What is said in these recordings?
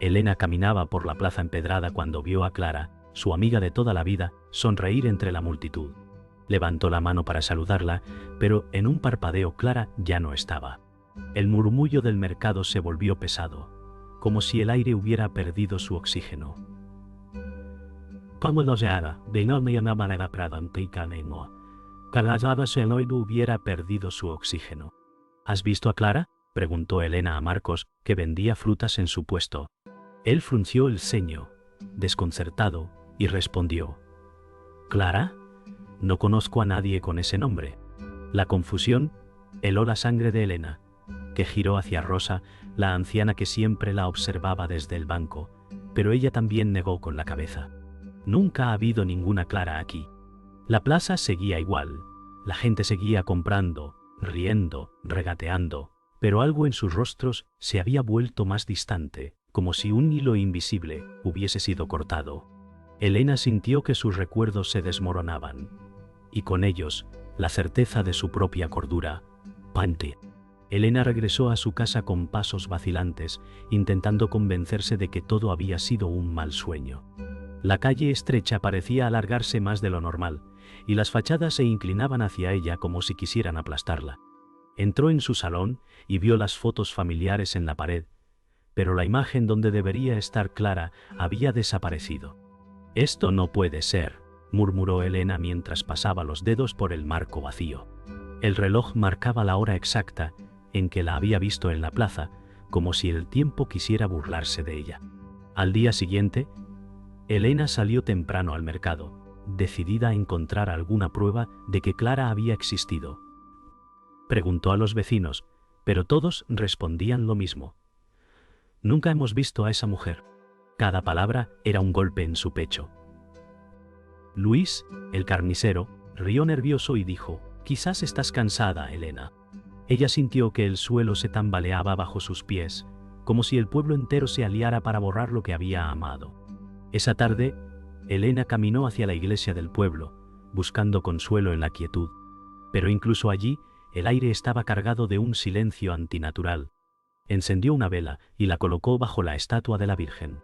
Elena caminaba por la plaza empedrada cuando vio a Clara, su amiga de toda la vida, sonreír entre la multitud. Levantó la mano para saludarla, pero en un parpadeo Clara ya no estaba. El murmullo del mercado se volvió pesado, como si el aire hubiera perdido su oxígeno. Como los era, de no me manera pradantica nemo. Calazada se no hubiera perdido su oxígeno. ¿Has visto a Clara?, preguntó Elena a Marcos, que vendía frutas en su puesto. Él frunció el ceño, desconcertado, y respondió: ¿Clara? No conozco a nadie con ese nombre. La confusión heló la sangre de Elena, que giró hacia Rosa, la anciana que siempre la observaba desde el banco, pero ella también negó con la cabeza. Nunca ha habido ninguna Clara aquí. La plaza seguía igual, la gente seguía comprando, riendo, regateando, pero algo en sus rostros se había vuelto más distante, como si un hilo invisible hubiese sido cortado. Elena sintió que sus recuerdos se desmoronaban, y con ellos la certeza de su propia cordura. Pante. Elena regresó a su casa con pasos vacilantes, intentando convencerse de que todo había sido un mal sueño. La calle estrecha parecía alargarse más de lo normal, y las fachadas se inclinaban hacia ella como si quisieran aplastarla. Entró en su salón y vio las fotos familiares en la pared, pero la imagen donde debería estar Clara había desaparecido. «Esto no puede ser», murmuró Elena mientras pasaba los dedos por el marco vacío. El reloj marcaba la hora exacta en que la había visto en la plaza, como si el tiempo quisiera burlarse de ella. Al día siguiente, Elena salió temprano al mercado, decidida a encontrar alguna prueba de que Clara había existido. Preguntó a los vecinos, pero todos respondían lo mismo. «Nunca hemos visto a esa mujer». Cada palabra era un golpe en su pecho. Luis, el carnicero, rió nervioso y dijo: «Quizás estás cansada, Elena». Ella sintió que el suelo se tambaleaba bajo sus pies, como si el pueblo entero se aliara para borrar lo que había amado. Esa tarde, Elena caminó hacia la iglesia del pueblo, buscando consuelo en la quietud. Pero incluso allí, el aire estaba cargado de un silencio antinatural. Encendió una vela y la colocó bajo la estatua de la Virgen.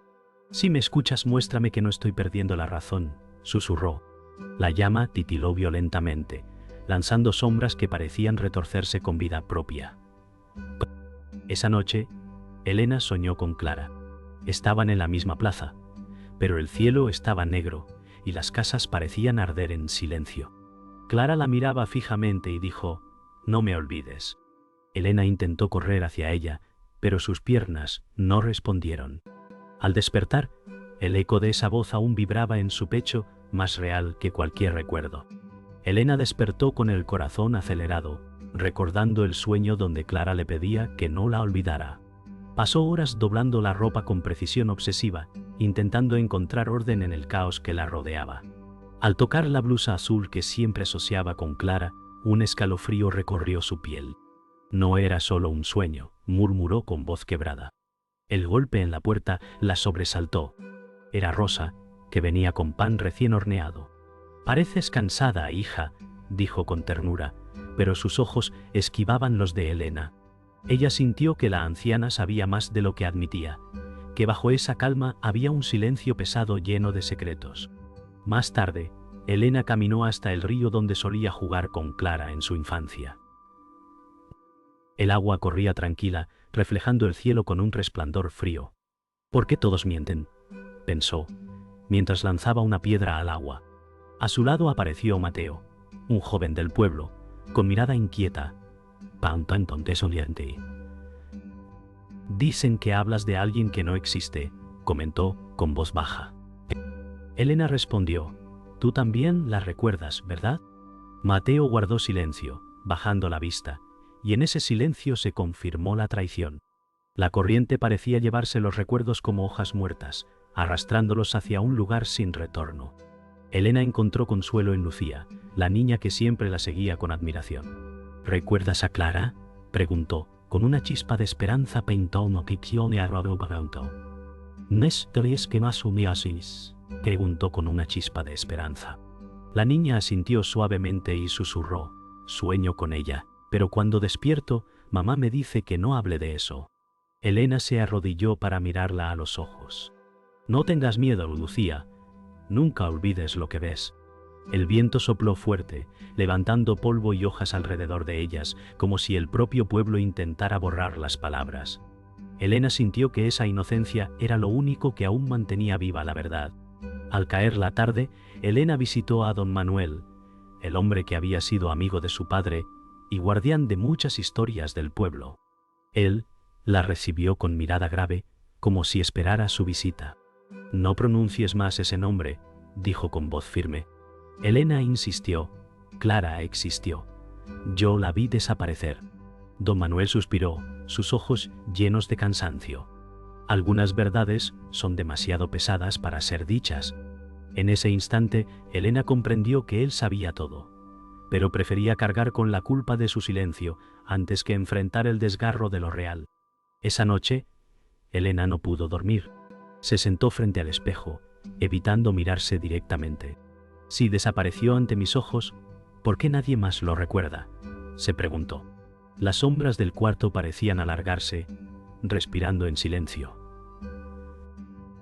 «Si me escuchas, muéstrame que no estoy perdiendo la razón», susurró. La llama titiló violentamente, lanzando sombras que parecían retorcerse con vida propia. Esa noche, Elena soñó con Clara. Estaban en la misma plaza, pero el cielo estaba negro y las casas parecían arder en silencio. Clara la miraba fijamente y dijo: «No me olvides». Elena intentó correr hacia ella, pero sus piernas no respondieron. Al despertar, el eco de esa voz aún vibraba en su pecho, más real que cualquier recuerdo. Elena despertó con el corazón acelerado, recordando el sueño donde Clara le pedía que no la olvidara. Pasó horas doblando la ropa con precisión obsesiva, intentando encontrar orden en el caos que la rodeaba. Al tocar la blusa azul que siempre asociaba con Clara, un escalofrío recorrió su piel. «No era solo un sueño», murmuró con voz quebrada. El golpe en la puerta la sobresaltó. Era Rosa, que venía con pan recién horneado. «Pareces cansada, hija», dijo con ternura, pero sus ojos esquivaban los de Elena. Ella sintió que la anciana sabía más de lo que admitía, que bajo esa calma había un silencio pesado lleno de secretos. Más tarde, Elena caminó hasta el río donde solía jugar con Clara en su infancia. El agua corría tranquila, reflejando el cielo con un resplandor frío. «¿Por qué todos mienten?», pensó, mientras lanzaba una piedra al agua. A su lado apareció Mateo, un joven del pueblo, con mirada inquieta. «Dicen que hablas de alguien que no existe», comentó con voz baja. Elena respondió: «Tú también la recuerdas, ¿verdad?». Mateo guardó silencio, bajando la vista, y en ese silencio se confirmó la traición. La corriente parecía llevarse los recuerdos como hojas muertas, arrastrándolos hacia un lugar sin retorno. Elena encontró consuelo en Lucía, la niña que siempre la seguía con admiración. «¿Recuerdas a Clara?», preguntó, con una chispa de esperanza. «¿Nes crees que más humiasis?», preguntó con una chispa de esperanza. La niña asintió suavemente y susurró: «Sueño con ella, pero cuando despierto, mamá me dice que no hable de eso». Elena se arrodilló para mirarla a los ojos. No tengas miedo, Lucía. Nunca olvides lo que ves. El viento sopló fuerte, levantando polvo y hojas alrededor de ellas, como si el propio pueblo intentara borrar las palabras. Elena sintió que esa inocencia era lo único que aún mantenía viva la verdad. Al caer la tarde, Elena visitó a don Manuel, el hombre que había sido amigo de su padre y guardián de muchas historias del pueblo. Él la recibió con mirada grave, como si esperara su visita. «No pronuncies más ese nombre», dijo con voz firme. Elena insistió. Clara existió. Yo la vi desaparecer. Don Manuel suspiró, sus ojos llenos de cansancio. Algunas verdades son demasiado pesadas para ser dichas. En ese instante, Elena comprendió que él sabía todo, pero prefería cargar con la culpa de su silencio antes que enfrentar el desgarro de lo real. Esa noche, Elena no pudo dormir. Se sentó frente al espejo, evitando mirarse directamente. Si desapareció ante mis ojos, ¿por qué nadie más lo recuerda?, se preguntó. Las sombras del cuarto parecían alargarse, respirando en silencio.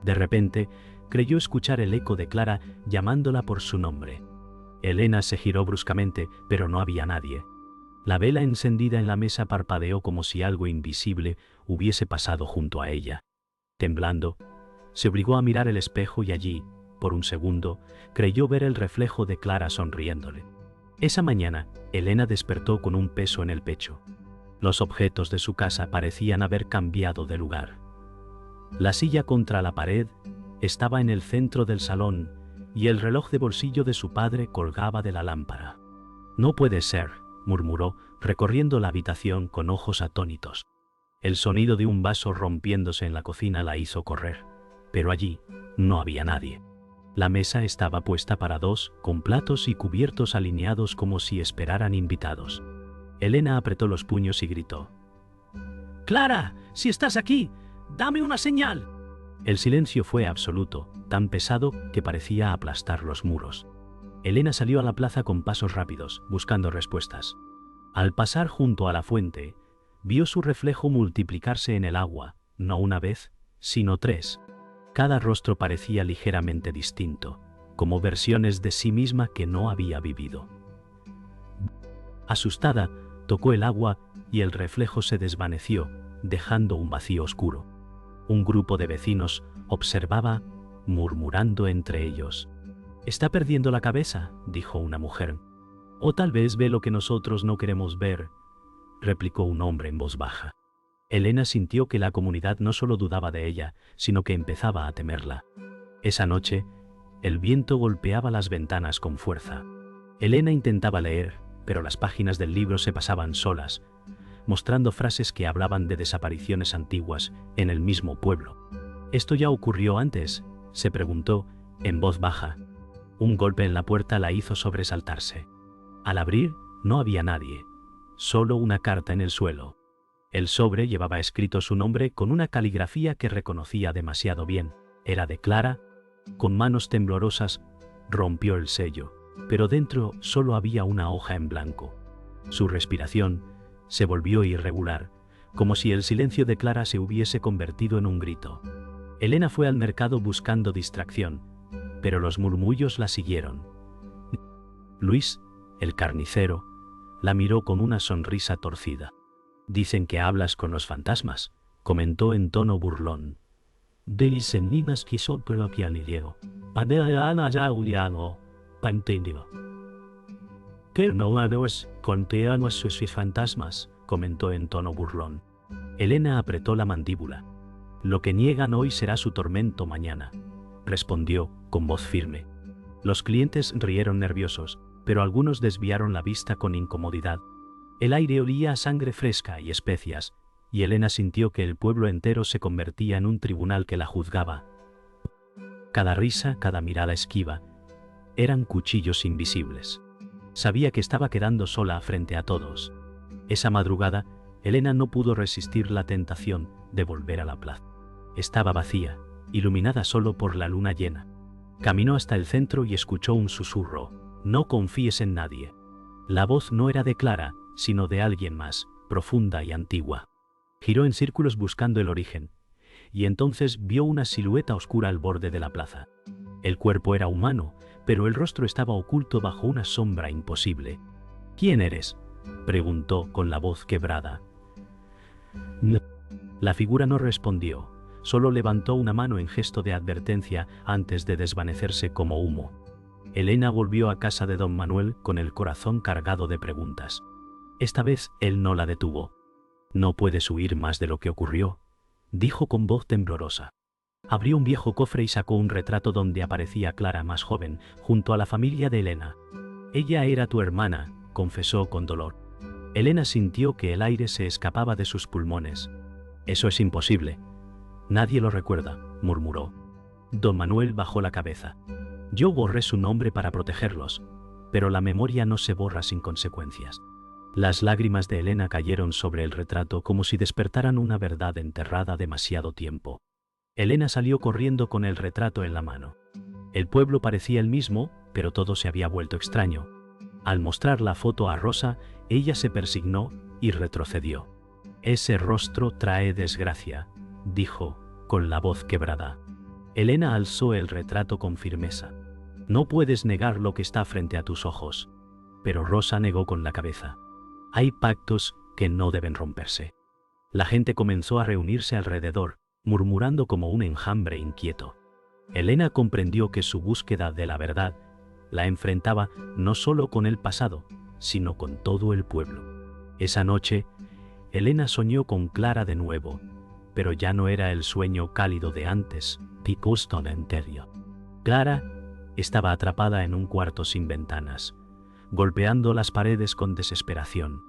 De repente, creyó escuchar el eco de Clara llamándola por su nombre. Elena se giró bruscamente, pero no había nadie. La vela encendida en la mesa parpadeó como si algo invisible hubiese pasado junto a ella. Temblando, se obligó a mirar el espejo y allí, por un segundo, creyó ver el reflejo de Clara sonriéndole. Esa mañana, Elena despertó con un peso en el pecho. Los objetos de su casa parecían haber cambiado de lugar. La silla contra la pared estaba en el centro del salón y el reloj de bolsillo de su padre colgaba de la lámpara. «No puede ser», murmuró, recorriendo la habitación con ojos atónitos. El sonido de un vaso rompiéndose en la cocina la hizo correr, pero allí no había nadie. La mesa estaba puesta para dos, con platos y cubiertos alineados como si esperaran invitados. Elena apretó los puños y gritó: «¡Clara! ¡Si estás aquí! ¡Dame una señal!». El silencio fue absoluto, tan pesado que parecía aplastar los muros. Elena salió a la plaza con pasos rápidos, buscando respuestas. Al pasar junto a la fuente, vio su reflejo multiplicarse en el agua, no una vez, sino 3. Cada rostro parecía ligeramente distinto, como versiones de sí misma que no había vivido. Asustada, tocó el agua y el reflejo se desvaneció, dejando un vacío oscuro. Un grupo de vecinos observaba, murmurando entre ellos. «Está perdiendo la cabeza», dijo una mujer. «O tal vez ve lo que nosotros no queremos ver», replicó un hombre en voz baja. Elena sintió que la comunidad no solo dudaba de ella, sino que empezaba a temerla. Esa noche, el viento golpeaba las ventanas con fuerza. Elena intentaba leer, pero las páginas del libro se pasaban solas, mostrando frases que hablaban de desapariciones antiguas en el mismo pueblo. «¿Esto ya ocurrió antes?», se preguntó, en voz baja. Un golpe en la puerta la hizo sobresaltarse. Al abrir, no había nadie, solo una carta en el suelo. El sobre llevaba escrito su nombre con una caligrafía que reconocía demasiado bien. Era de Clara. Con manos temblorosas, rompió el sello, pero dentro solo había una hoja en blanco. Su respiración se volvió irregular, como si el silencio de Clara se hubiese convertido en un grito. Elena fue al mercado buscando distracción, pero los murmullos la siguieron. Luis, el carnicero, la miró con una sonrisa torcida. «Dicen que hablas con los fantasmas», comentó en tono burlón. «Dicen niñas que son pero pianillero. Padeana ya uliano, pantendiva». «Que no es conteano sus fantasmas», comentó en tono burlón. Elena apretó la mandíbula. «Lo que niegan hoy será su tormento mañana», respondió con voz firme. Los clientes rieron nerviosos, pero algunos desviaron la vista con incomodidad. El aire olía a sangre fresca y especias, y Elena sintió que el pueblo entero se convertía en un tribunal que la juzgaba. Cada risa, cada mirada esquiva, eran cuchillos invisibles. Sabía que estaba quedando sola frente a todos. Esa madrugada, Elena no pudo resistir la tentación de volver a la plaza. Estaba vacía, iluminada solo por la luna llena. Caminó hasta el centro y escuchó un susurro: «No confíes en nadie». La voz no era de Clara, sino de alguien más, profunda y antigua. Giró en círculos buscando el origen, y entonces vio una silueta oscura al borde de la plaza. El cuerpo era humano, pero el rostro estaba oculto bajo una sombra imposible. «¿Quién eres?», preguntó con la voz quebrada. La figura no respondió, solo levantó una mano en gesto de advertencia antes de desvanecerse como humo. Elena volvió a casa de don Manuel con el corazón cargado de preguntas. Esta vez él no la detuvo. «No puedes huir más de lo que ocurrió», dijo con voz temblorosa. Abrió un viejo cofre y sacó un retrato donde aparecía Clara más joven, junto a la familia de Elena. «Ella era tu hermana», confesó con dolor. Elena sintió que el aire se escapaba de sus pulmones. «Eso es imposible. Nadie lo recuerda», murmuró. Don Manuel bajó la cabeza. «Yo borré su nombre para protegerlos, pero la memoria no se borra sin consecuencias». Las lágrimas de Elena cayeron sobre el retrato como si despertaran una verdad enterrada demasiado tiempo. Elena salió corriendo con el retrato en la mano. El pueblo parecía el mismo, pero todo se había vuelto extraño. Al mostrar la foto a Rosa, ella se persignó y retrocedió. «Ese rostro trae desgracia», dijo, con la voz quebrada. Elena alzó el retrato con firmeza. «No puedes negar lo que está frente a tus ojos». Pero Rosa negó con la cabeza. «Hay pactos que no deben romperse». La gente comenzó a reunirse alrededor, murmurando como un enjambre inquieto. Elena comprendió que su búsqueda de la verdad la enfrentaba no solo con el pasado, sino con todo el pueblo. Esa noche, Elena soñó con Clara de nuevo, pero ya no era el sueño cálido de antes. Clara estaba atrapada en un cuarto sin ventanas, golpeando las paredes con desesperación.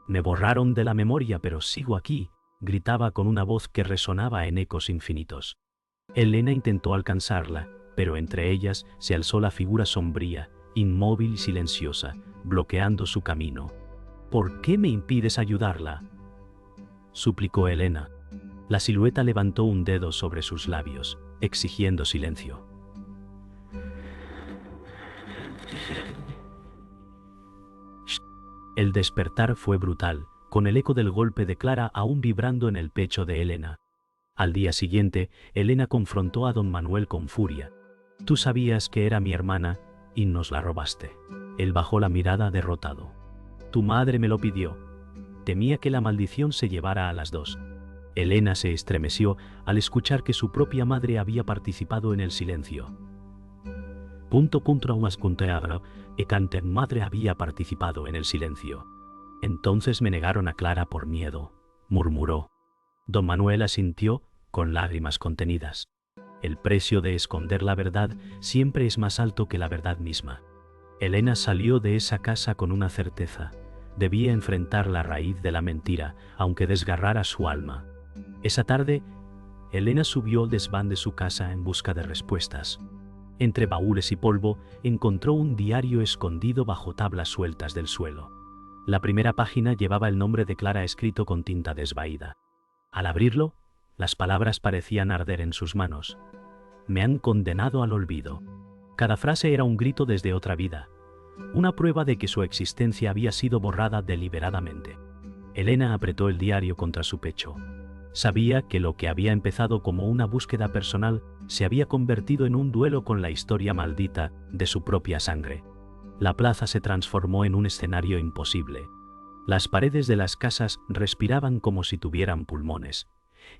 «Me borraron de la memoria, pero sigo aquí», gritaba con una voz que resonaba en ecos infinitos. Elena intentó alcanzarla, pero entre ellas se alzó la figura sombría, inmóvil y silenciosa, bloqueando su camino. «¿Por qué me impides ayudarla?», suplicó Elena. La silueta levantó un dedo sobre sus labios, exigiendo silencio. El despertar fue brutal, con el eco del golpe de Clara aún vibrando en el pecho de Elena. Al día siguiente, Elena confrontó a don Manuel con furia. «Tú sabías que era mi hermana y nos la robaste». Él bajó la mirada derrotado. «Tu madre me lo pidió. Temía que la maldición se llevara a las dos». Elena se estremeció al escuchar que su propia madre había participado en el silencio. Madre había participado en el silencio. «Entonces me negaron a Clara por miedo», murmuró. Don Manuel asintió con lágrimas contenidas. El precio de esconder la verdad siempre es más alto que la verdad misma. Elena salió de esa casa con una certeza. Debía enfrentar la raíz de la mentira, aunque desgarrara su alma. Esa tarde, Elena subió al desván de su casa en busca de respuestas. Entre baúles y polvo, encontró un diario escondido bajo tablas sueltas del suelo. La primera página llevaba el nombre de Clara escrito con tinta desvaída. Al abrirlo, las palabras parecían arder en sus manos. «Me han condenado al olvido». Cada frase era un grito desde otra vida, una prueba de que su existencia había sido borrada deliberadamente. Elena apretó el diario contra su pecho. Sabía que lo que había empezado como una búsqueda personal se había convertido en un duelo con la historia maldita de su propia sangre. La plaza se transformó en un escenario imposible. Las paredes de las casas respiraban como si tuvieran pulmones,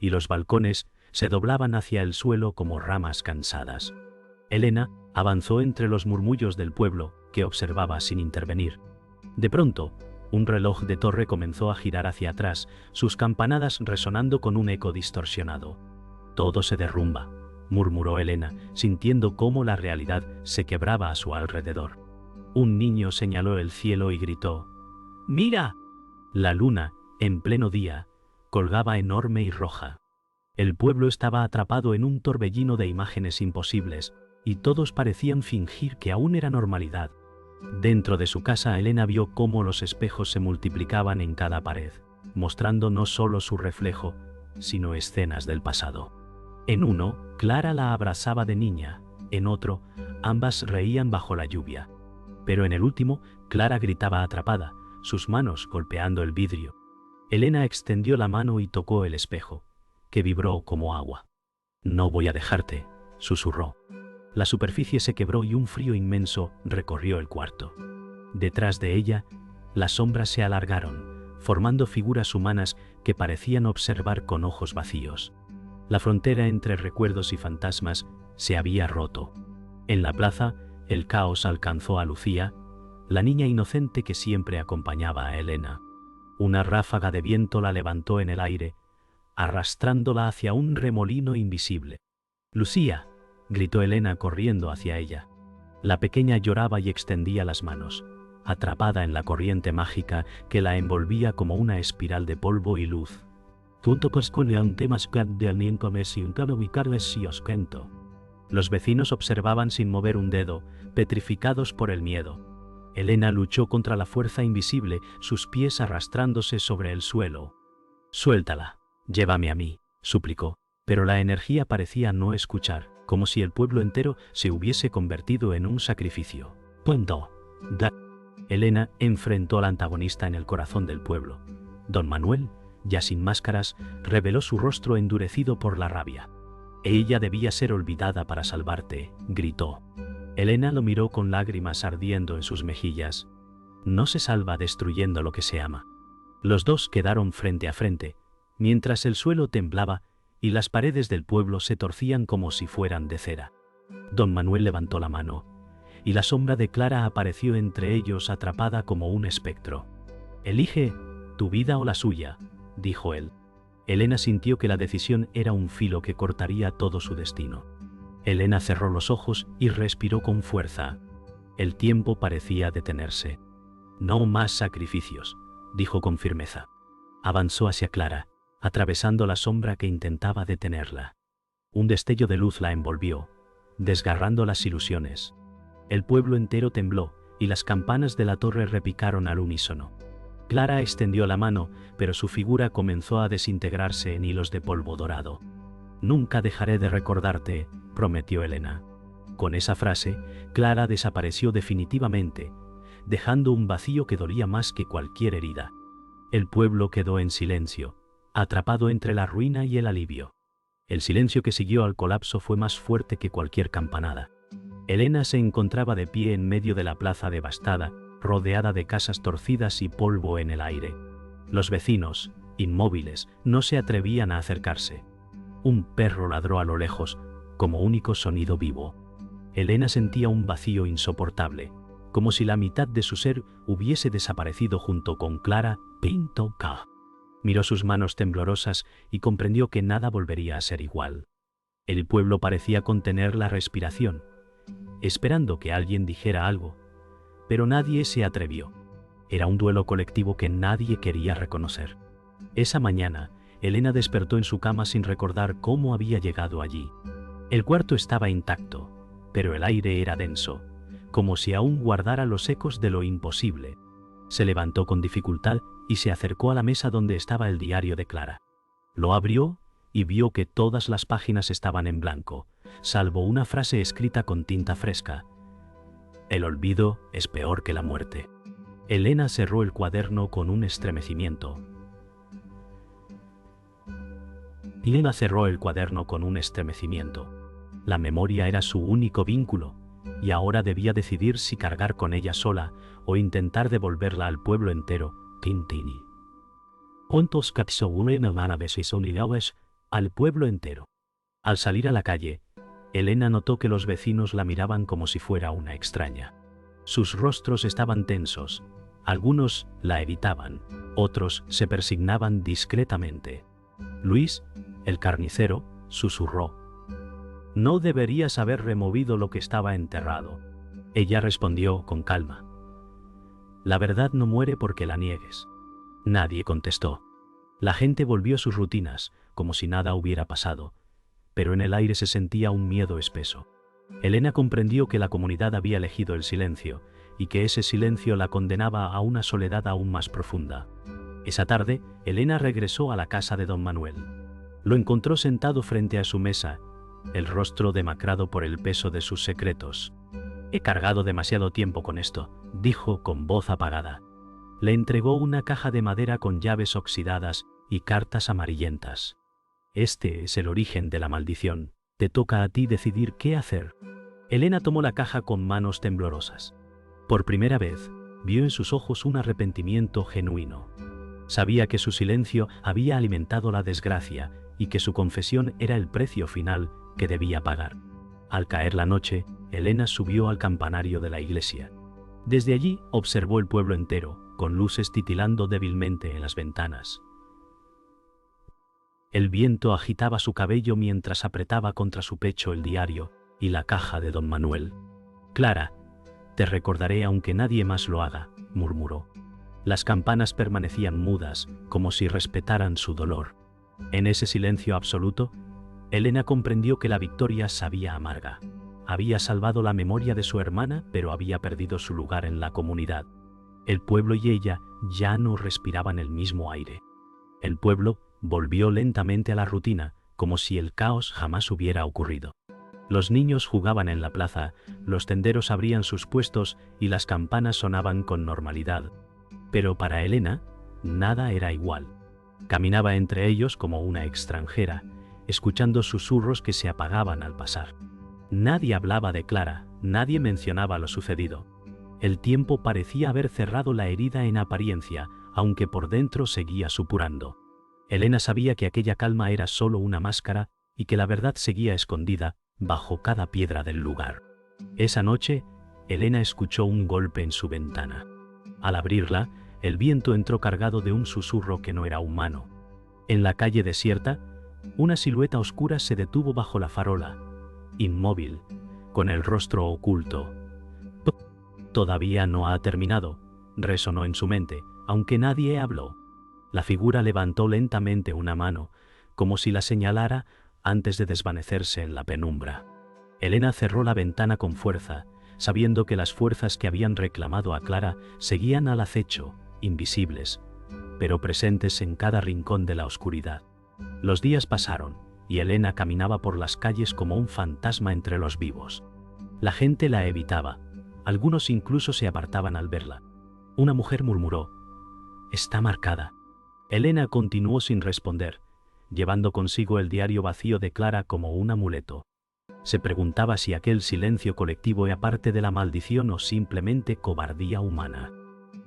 y los balcones se doblaban hacia el suelo como ramas cansadas. Elena avanzó entre los murmullos del pueblo, que observaba sin intervenir. De pronto, un reloj de torre comenzó a girar hacia atrás, sus campanadas resonando con un eco distorsionado. «Todo se derrumba», murmuró Elena, sintiendo cómo la realidad se quebraba a su alrededor. Un niño señaló el cielo y gritó: «¡Mira!». La luna, en pleno día, colgaba enorme y roja. El pueblo estaba atrapado en un torbellino de imágenes imposibles, y todos parecían fingir que aún era normalidad. Dentro de su casa, Elena vio cómo los espejos se multiplicaban en cada pared, mostrando no solo su reflejo, sino escenas del pasado. En uno, Clara la abrazaba de niña, en otro, ambas reían bajo la lluvia. Pero en el último, Clara gritaba atrapada, sus manos golpeando el vidrio. Elena extendió la mano y tocó el espejo, que vibró como agua. «No voy a dejarte», susurró. La superficie se quebró y un frío inmenso recorrió el cuarto. Detrás de ella, las sombras se alargaron, formando figuras humanas que parecían observar con ojos vacíos. La frontera entre recuerdos y fantasmas se había roto. En la plaza, el caos alcanzó a Lucía, la niña inocente que siempre acompañaba a Elena. Una ráfaga de viento la levantó en el aire, arrastrándola hacia un remolino invisible. «Lucía», gritó Elena corriendo hacia ella. La pequeña lloraba y extendía las manos, atrapada en la corriente mágica que la envolvía como una espiral de polvo y luz. Los vecinos observaban sin mover un dedo, petrificados por el miedo. Elena luchó contra la fuerza invisible, sus pies arrastrándose sobre el suelo. «Suéltala, llévame a mí», suplicó, pero la energía parecía no escuchar, como si el pueblo entero se hubiese convertido en un sacrificio. Elena enfrentó al antagonista en el corazón del pueblo. Don Manuel, ya sin máscaras, reveló su rostro endurecido por la rabia. «Ella debía ser olvidada para salvarte», gritó. Elena lo miró con lágrimas ardiendo en sus mejillas. «No se salva destruyendo lo que se ama». Los dos quedaron frente a frente, mientras el suelo temblaba y las paredes del pueblo se torcían como si fueran de cera. Don Manuel levantó la mano, y la sombra de Clara apareció entre ellos atrapada como un espectro. «Elige tu vida o la suya», dijo él. Elena sintió que la decisión era un filo que cortaría todo su destino. Elena cerró los ojos y respiró con fuerza. El tiempo parecía detenerse. «No más sacrificios», dijo con firmeza. Avanzó hacia Clara, atravesando la sombra que intentaba detenerla. Un destello de luz la envolvió, desgarrando las ilusiones. El pueblo entero tembló y las campanas de la torre repicaron al unísono. Clara extendió la mano, pero su figura comenzó a desintegrarse en hilos de polvo dorado. «Nunca dejaré de recordarte», prometió Elena. Con esa frase, Clara desapareció definitivamente, dejando un vacío que dolía más que cualquier herida. El pueblo quedó en silencio, atrapado entre la ruina y el alivio. El silencio que siguió al colapso fue más fuerte que cualquier campanada. Elena se encontraba de pie en medio de la plaza devastada, rodeada de casas torcidas y polvo en el aire. Los vecinos, inmóviles, no se atrevían a acercarse. Un perro ladró a lo lejos, como único sonido vivo. Elena sentía un vacío insoportable, como si la mitad de su ser hubiese desaparecido junto con Clara Pinto K. Miró sus manos temblorosas y comprendió que nada volvería a ser igual. El pueblo parecía contener la respiración, esperando que alguien dijera algo, pero nadie se atrevió. Era un duelo colectivo que nadie quería reconocer. Esa mañana, Elena despertó en su cama sin recordar cómo había llegado allí. El cuarto estaba intacto, pero el aire era denso, como si aún guardara los ecos de lo imposible. Se levantó con dificultad y se acercó a la mesa donde estaba el diario de Clara. Lo abrió y vio que todas las páginas estaban en blanco, salvo una frase escrita con tinta fresca. «El olvido es peor que la muerte». Elena cerró el cuaderno con un estremecimiento. La memoria era su único vínculo, y ahora debía decidir si cargar con ella sola o intentar devolverla al pueblo entero. Tintini. Al pueblo entero. Al salir a la calle, Elena notó que los vecinos la miraban como si fuera una extraña. Sus rostros estaban tensos, algunos la evitaban, otros se persignaban discretamente. Luis, el carnicero, susurró: «No deberías haber removido lo que estaba enterrado». Ella respondió con calma: «La verdad no muere porque la niegues». Nadie contestó. La gente volvió a sus rutinas, como si nada hubiera pasado, pero en el aire se sentía un miedo espeso. Elena comprendió que la comunidad había elegido el silencio, y que ese silencio la condenaba a una soledad aún más profunda. Esa tarde, Elena regresó a la casa de don Manuel. Lo encontró sentado frente a su mesa, el rostro demacrado por el peso de sus secretos. «He cargado demasiado tiempo con esto», dijo con voz apagada. Le entregó una caja de madera con llaves oxidadas y cartas amarillentas. Este es el origen de la maldición. Te toca a ti decidir qué hacer. Elena tomó la caja con manos temblorosas. Por primera vez, vio en sus ojos un arrepentimiento genuino. Sabía que su silencio había alimentado la desgracia y que su confesión era el precio final que debía pagar. Al caer la noche, Elena subió al campanario de la iglesia. Desde allí observó el pueblo entero, con luces titilando débilmente en las ventanas. El viento agitaba su cabello mientras apretaba contra su pecho el diario y la caja de don Manuel. «Clara, te recordaré aunque nadie más lo haga», murmuró. Las campanas permanecían mudas, como si respetaran su dolor. En ese silencio absoluto, Elena comprendió que la victoria sabía amarga. Había salvado la memoria de su hermana, pero había perdido su lugar en la comunidad. El pueblo y ella ya no respiraban el mismo aire. El pueblo volvió lentamente a la rutina, como si el caos jamás hubiera ocurrido. Los niños jugaban en la plaza, los tenderos abrían sus puestos y las campanas sonaban con normalidad. Pero para Elena, nada era igual. Caminaba entre ellos como una extranjera, escuchando susurros que se apagaban al pasar. Nadie hablaba de Clara, nadie mencionaba lo sucedido. El tiempo parecía haber cerrado la herida en apariencia, aunque por dentro seguía supurando. Elena sabía que aquella calma era solo una máscara y que la verdad seguía escondida bajo cada piedra del lugar. Esa noche, Elena escuchó un golpe en su ventana. Al abrirla, el viento entró cargado de un susurro que no era humano. En la calle desierta, una silueta oscura se detuvo bajo la farola, inmóvil, con el rostro oculto. «Todavía no ha terminado», resonó en su mente, aunque nadie habló. La figura levantó lentamente una mano, como si la señalara antes de desvanecerse en la penumbra. Elena cerró la ventana con fuerza, sabiendo que las fuerzas que habían reclamado a Clara seguían al acecho, invisibles, pero presentes en cada rincón de la oscuridad. Los días pasaron, y Elena caminaba por las calles como un fantasma entre los vivos. La gente la evitaba, algunos incluso se apartaban al verla. Una mujer murmuró: «Está marcada». Elena continuó sin responder, llevando consigo el diario vacío de Clara como un amuleto. Se preguntaba si aquel silencio colectivo era parte de la maldición o simplemente cobardía humana.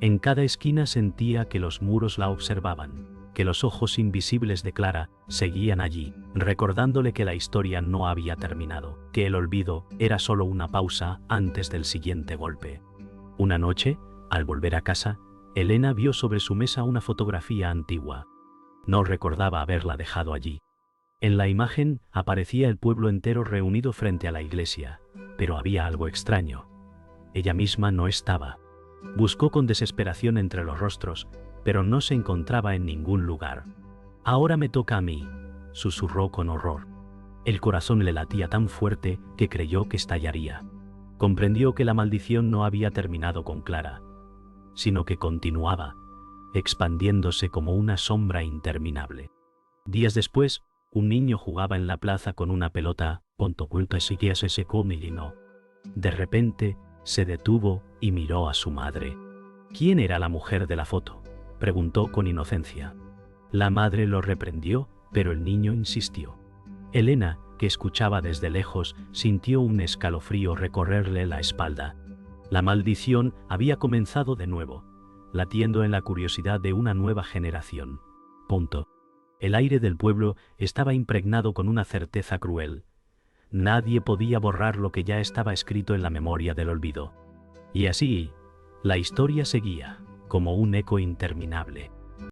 En cada esquina sentía que los muros la observaban, que los ojos invisibles de Clara seguían allí, recordándole que la historia no había terminado, que el olvido era solo una pausa antes del siguiente golpe. Una noche, al volver a casa, Elena vio sobre su mesa una fotografía antigua. No recordaba haberla dejado allí. En la imagen aparecía el pueblo entero reunido frente a la iglesia, pero había algo extraño. Ella misma no estaba. Buscó con desesperación entre los rostros, pero no se encontraba en ningún lugar. «Ahora me toca a mí», susurró con horror. El corazón le latía tan fuerte que creyó que estallaría. Comprendió que la maldición no había terminado con Clara, sino que continuaba, expandiéndose como una sombra interminable. Días después, un niño jugaba en la plaza con una pelota, se secó y no. De repente, se detuvo y miró a su madre. «¿Quién era la mujer de la foto?», preguntó con inocencia. La madre lo reprendió, pero el niño insistió. Elena, que escuchaba desde lejos, sintió un escalofrío recorrerle la espalda. La maldición había comenzado de nuevo, latiendo en la curiosidad de una nueva generación. El aire del pueblo estaba impregnado con una certeza cruel. Nadie podía borrar lo que ya estaba escrito en la memoria del olvido. Y así, la historia seguía, como un eco interminable.